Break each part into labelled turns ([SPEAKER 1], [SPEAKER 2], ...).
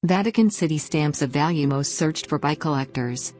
[SPEAKER 1] Vatican City stamps of value most searched for by collectors.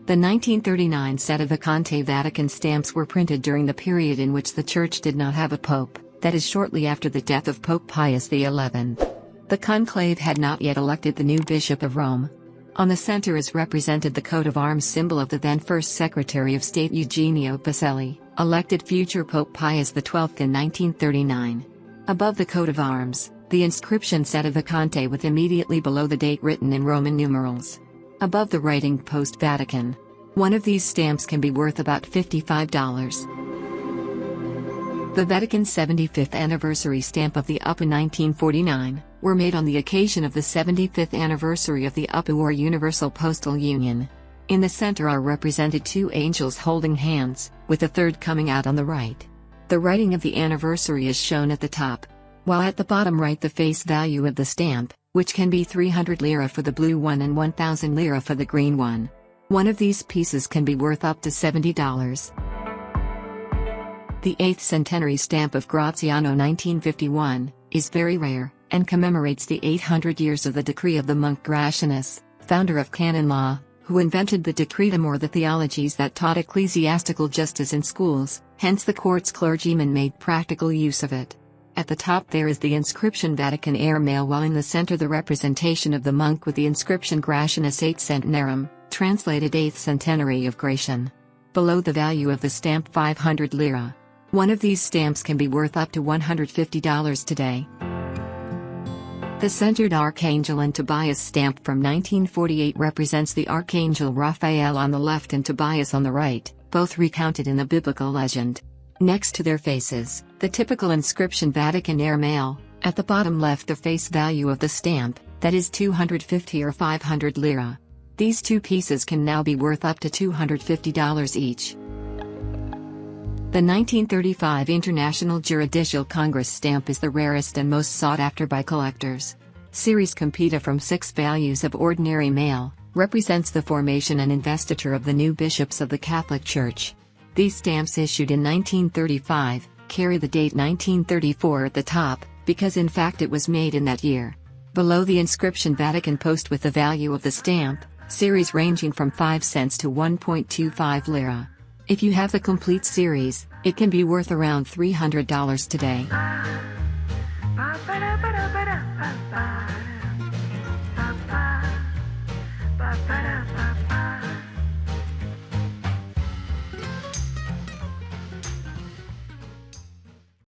[SPEAKER 1] The 1939 set of Vatican stamps were printed during the period in which the Church did not have a pope, that is shortly after the death of Pope Pius XI. The conclave had not yet elected the new Bishop of Rome. On the center is represented the coat of arms symbol of the then First Secretary of State Eugenio Pacelli, elected future Pope Pius XII in 1939. Above the coat of arms, the inscription Sedevacante with immediately below the date written in Roman numerals. Above the writing Post Vatican. One of these stamps can be worth about $55. The Vatican 75th anniversary stamp of the UPA 1949 were made on the occasion of the 75th anniversary of the UPA or Universal Postal Union. In the center are represented two angels holding hands, with a third coming out on the right. The writing of the anniversary is shown at the top, while at the bottom right the face value of the stamp, which can be 300 lira for the blue one and 1,000 lira for the green one. One of these pieces can be worth up to $70. The 8th centenary stamp of Graziano 1951 is very rare, and commemorates the 800 years of the decree of the monk Gratianus, founder of canon law, who invented the decretum or the theologies that taught ecclesiastical justice in schools, hence the court's clergymen made practical use of it. At the top there is the inscription Vatican Air Mail, while in the center the representation of the monk with the inscription Gratianus 8 Centenarum, translated 8th centenary of Gratian. Below the value of the stamp 500 lira. One of these stamps can be worth up to $150 today. The centered Archangel and Tobias stamp from 1948 represents the Archangel Raphael on the left and Tobias on the right, both recounted in the biblical legend. Next to their faces, the typical inscription Vatican Air Mail, at the bottom left the face value of the stamp, that is 250 or 500 lira. These two pieces can now be worth up to $250 each. The 1935 International Juridical Congress stamp is the rarest and most sought after by collectors. Series Compita from 6 values of ordinary mail, represents the formation and investiture of the new bishops of the Catholic Church. These stamps issued in 1935, carry the date 1934 at the top, because in fact it was made in that year. Below the inscription Vatican Post with the value of the stamp, series ranging from 5 cents to 1.25 lira. If you have the complete series, it can be worth around $300 today.